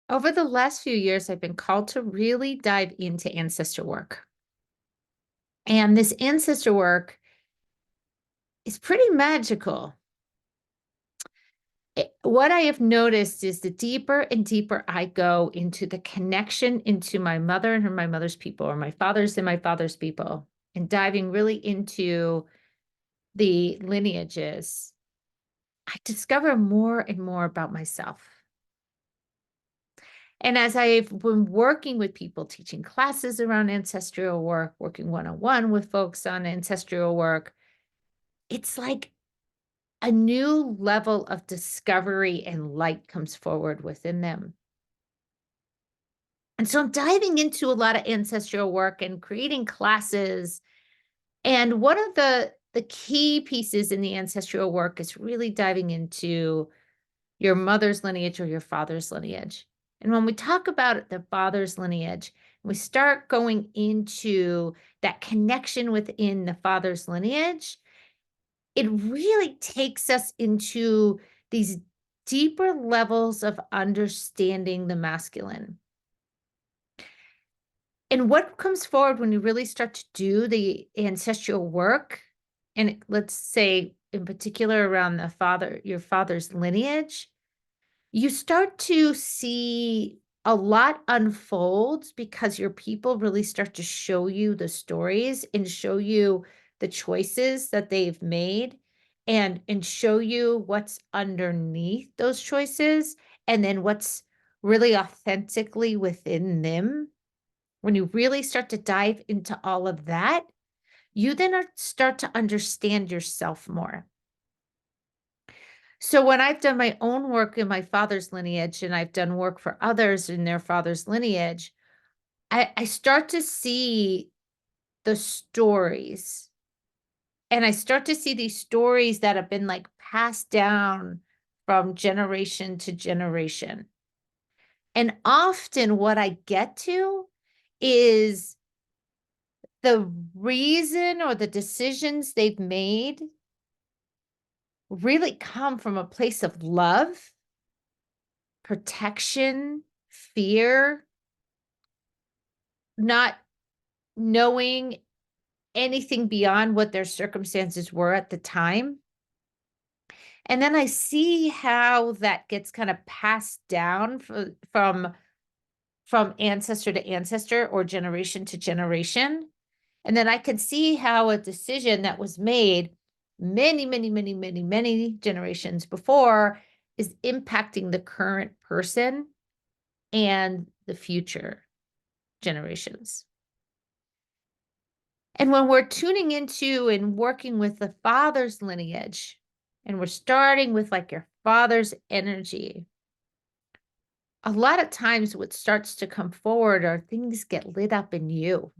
Over the last few years, I've been called to really dive into ancestor work. And this ancestor work is pretty magical. What I have noticed is the deeper and deeper I go into the connection into my mother and my mother's people, or my father's and my father's people, and diving really into the lineages, I discover more and more about myself. And as I've been working with people, teaching classes around ancestral work, working one-on-one with folks on ancestral work, it's like a new level of discovery and light comes forward within them. And so I'm diving into a lot of ancestral work and creating classes. And one of the key pieces in the ancestral work is really diving into your mother's lineage or your father's lineage. And when we talk about the father's lineage, we start going into that connection within the father's lineage, it really takes us into these deeper levels of understanding the masculine. And what comes forward when you really start to do the ancestral work, and let's say in particular around your father's lineage, you start to see a lot unfolds because your people really start to show you the stories and show you the choices that they've made and show you what's underneath those choices and then what's really authentically within them. When you really start to dive into all of that, you then start to understand yourself more. So when I've done my own work in my father's lineage and I've done work for others in their father's lineage, I start to see the stories. And I start to see these stories that have been like passed down from generation to generation. And often what I get to is the reason or the decisions they've made really come from a place of love, protection, fear, not knowing anything beyond what their circumstances were at the time. And then I see how that gets kind of passed down from ancestor to ancestor or generation to generation. And then I can see how a decision that was made many, many, many, many, many generations before is impacting the current person and the future generations. And when we're tuning into and working with the father's lineage, and we're starting with like your father's energy, a lot of times what starts to come forward are things get lit up in you.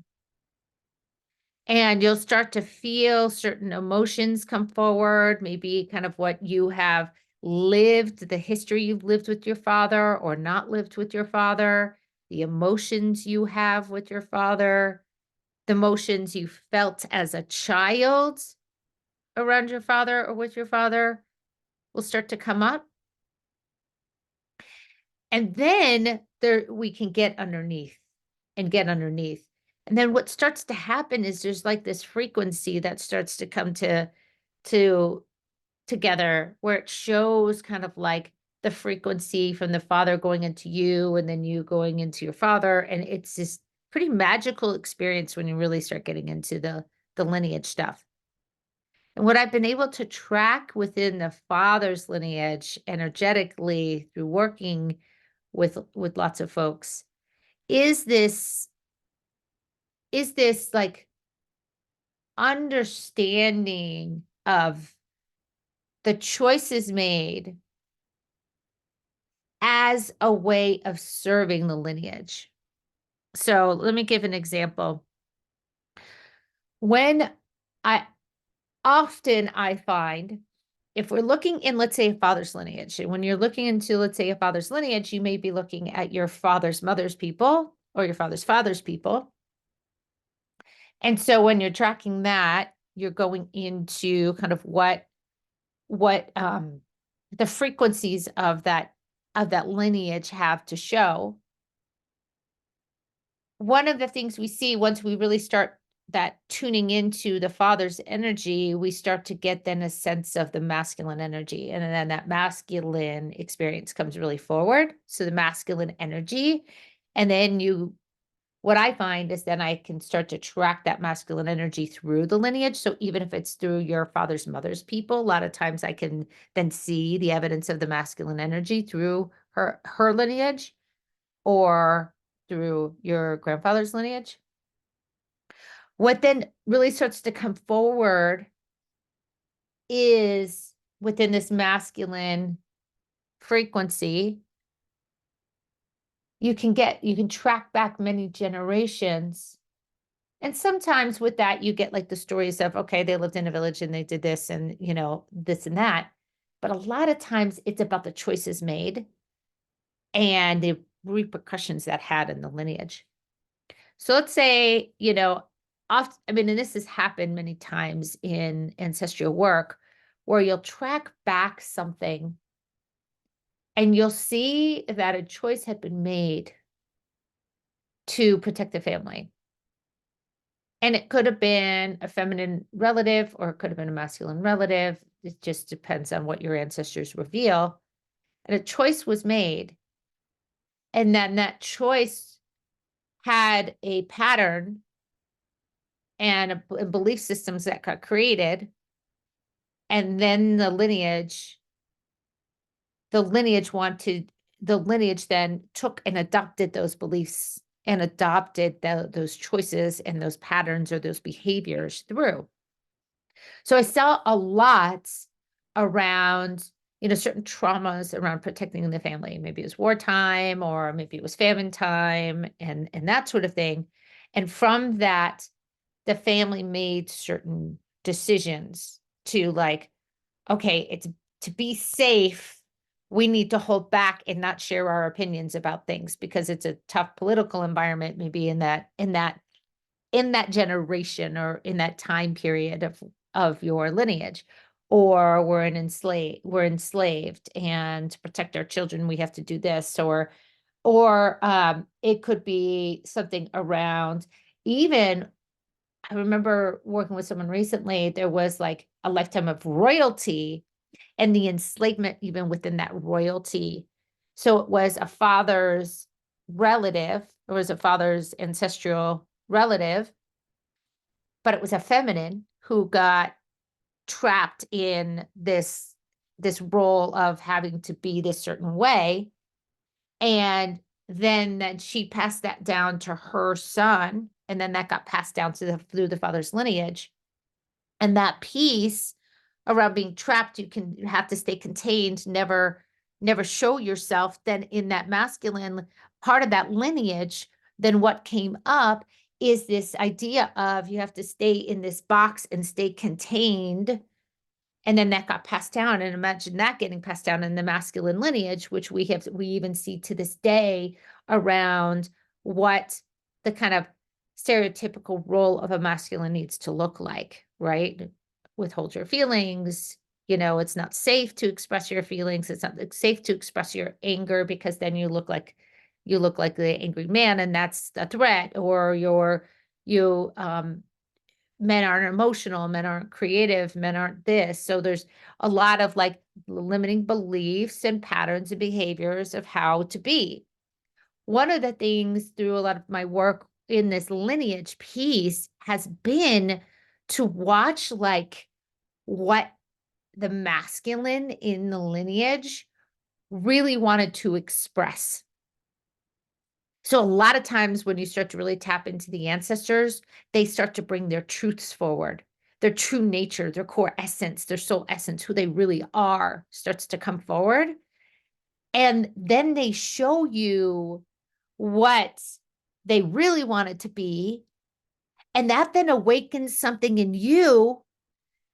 And you'll start to feel certain emotions come forward, maybe kind of what you have lived, the history you've lived with your father or not lived with your father, the emotions you have with your father, the emotions you felt as a child around your father or with your father will start to come up. And then we can get underneath and get underneath. And then what starts to happen is there's like this frequency that starts to come to together where it shows kind of like the frequency from the father going into you and then you going into your father. And it's this pretty magical experience when you really start getting into the lineage stuff. And what I've been able to track within the father's lineage energetically through working with lots of folks is this like understanding of the choices made as a way of serving the lineage. So let me give an example. When I I find if we're looking in, let's say, a father's lineage, and when you're looking into, let's say, a father's lineage, you may be looking at your father's mother's people or your father's father's people. And so when you're tracking that, you're going into kind of what the frequencies of that of that lineage have to show. One of the things we see once we really start that tuning into the father's energy, we start to get then a sense of the masculine energy. And then that masculine experience comes really forward. So the masculine energy. And then what I find is then I can start to track that masculine energy through the lineage. So even if it's through your father's mother's people, a lot of times I can then see the evidence of the masculine energy through her lineage or through your grandfather's lineage. What then really starts to come forward is within this masculine frequency, you can track back many generations. And sometimes with that, you get like the stories of, okay, they lived in a village and they did this and, this and that. But a lot of times it's about the choices made and the repercussions that had in the lineage. So let's say, and this has happened many times in ancestral work where you'll track back something and you'll see that a choice had been made to protect the family. And it could have been a feminine relative or it could have been a masculine relative. It just depends on what your ancestors reveal. And a choice was made. And then that choice had a pattern and belief systems that got created. And then the lineage then took and adopted those beliefs and adopted those choices and those patterns or those behaviors through. So I saw a lot around, certain traumas around protecting the family. Maybe it was wartime or maybe it was famine time and that sort of thing. And from that, the family made certain decisions to like, okay, it's to be safe, we need to hold back and not share our opinions about things because it's a tough political environment, maybe in that generation or in that time period of your lineage. Or we're enslaved and to protect our children, we have to do this, or it could be something around even I remember working with someone recently, there was like a lifetime of royalty and the enslavement even within that royalty. So it was a father's relative, it was a father's ancestral relative, but it was a feminine who got trapped in this role of having to be this certain way. And then she passed that down to her son, and then that got passed down through the father's lineage. And that piece around being trapped, you have to stay contained, never show yourself. Then in that masculine part of that lineage, then what came up is this idea of you have to stay in this box and stay contained. And then that got passed down, and imagine that getting passed down in the masculine lineage, which we even see to this day around what the kind of stereotypical role of a masculine needs to look like, right? Withhold your feelings, it's not safe to express your feelings. It's not safe to express your anger because then you look like the angry man, and that's a threat, or men aren't emotional, men aren't creative, men aren't this. So there's a lot of like limiting beliefs and patterns and behaviors of how to be. One of the things through a lot of my work in this lineage piece has been to watch like what the masculine in the lineage really wanted to express. So a lot of times when you start to really tap into the ancestors, they start to bring their truths forward. Their true nature, their core essence, their soul essence, who they really are, starts to come forward. And then they show you what they really want it to be. And that then awakens something in you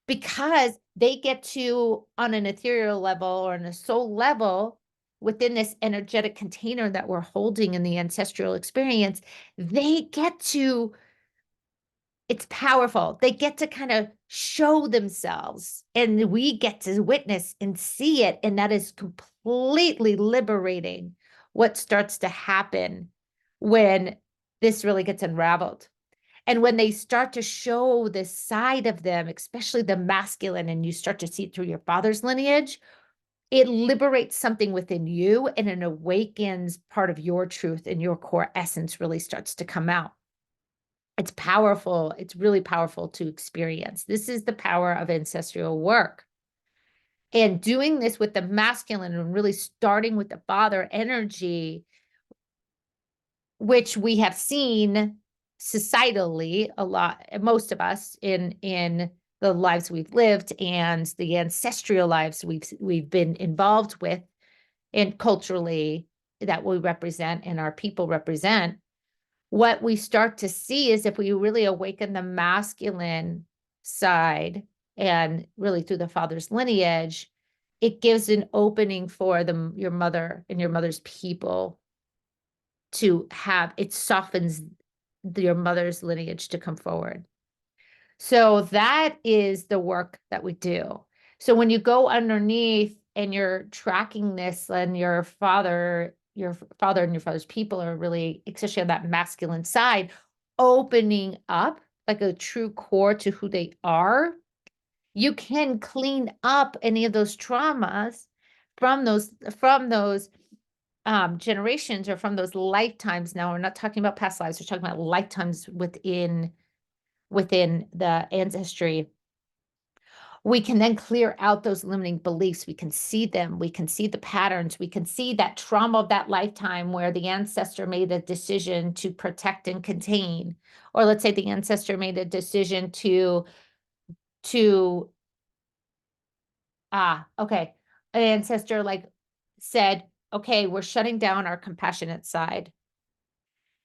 because they get to, on an ethereal level or on a soul level, within this energetic container that we're holding in the ancestral experience, it's powerful. They get to kind of show themselves, and we get to witness and see it. And that is completely liberating what starts to happen when this really gets unraveled. And when they start to show this side of them, especially the masculine, and you start to see it through your father's lineage, it liberates something within you, and it awakens part of your truth, and your core essence really starts to come out. It's powerful. It's really powerful to experience. This is the power of ancestral work. And doing this with the masculine and really starting with the father energy, which we have seen societally a lot, most of us in the lives we've lived and the ancestral lives we've been involved with, and culturally that we represent and our people represent. What we start to see is if we really awaken the masculine side and really through the father's lineage, it gives an opening for your mother and your mother's people to have, it softens your mother's lineage to come forward. So that is the work that we do. So when you go underneath and you're tracking this, and your father and your father's people are really, especially on that masculine side, opening up like a true core to who they are, you can clean up any of those traumas from those generations, or from those lifetimes. Now, we're not talking about past lives, we're talking about lifetimes within the ancestry. We can then clear out those limiting beliefs. We can see them. We can see the patterns. We can see that trauma of that lifetime where the ancestor made a decision to protect and contain. Or let's say the ancestor made a decision okay, an ancestor like said, okay, we're shutting down our compassionate side,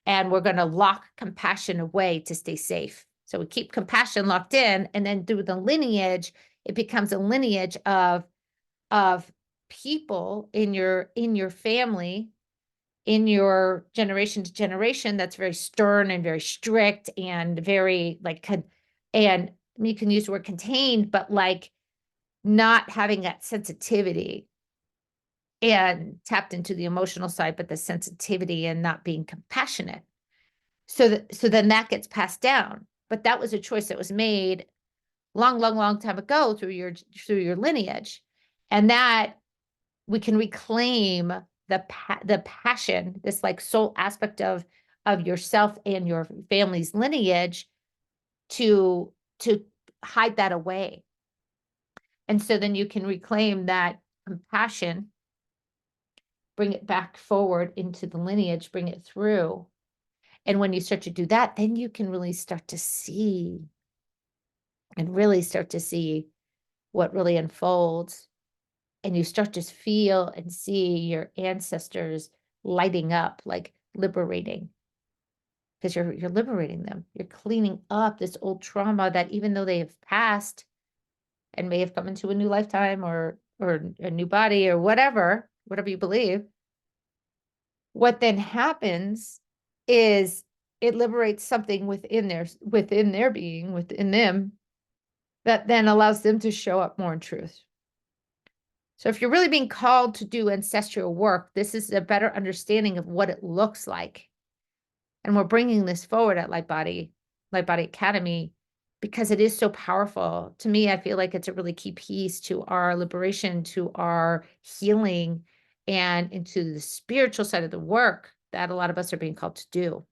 and we're going to lock compassion away to stay safe. So we keep compassion locked in, and then through the lineage, it becomes a lineage of people in your family, in your generation to generation, that's very stern and very strict and very like, and you can use the word contained, but like not having that sensitivity and tapped into the emotional side, but the sensitivity and not being compassionate. So then that gets passed down. But that was a choice that was made long time ago through your lineage. And that we can reclaim the passion, this like soul aspect of yourself and your family's lineage, to hide that away. And so then you can reclaim that compassion, bring it back forward into the lineage, bring it through. And when you start to do that, then you can really start to see what really unfolds. And you start to feel and see your ancestors lighting up, like liberating, because you're liberating them. You're cleaning up this old trauma that, even though they have passed and may have come into a new lifetime or a new body or whatever you believe, what then happens is it liberates something within their being, within them, that then allows them to show up more in truth. So if you're really being called to do ancestral work, this is a better understanding of what it looks like. And we're bringing this forward at Lightbody Academy because it is so powerful. To me, I feel like it's a really key piece to our liberation, to our healing, and into the spiritual side of the work that a lot of us are being called to do.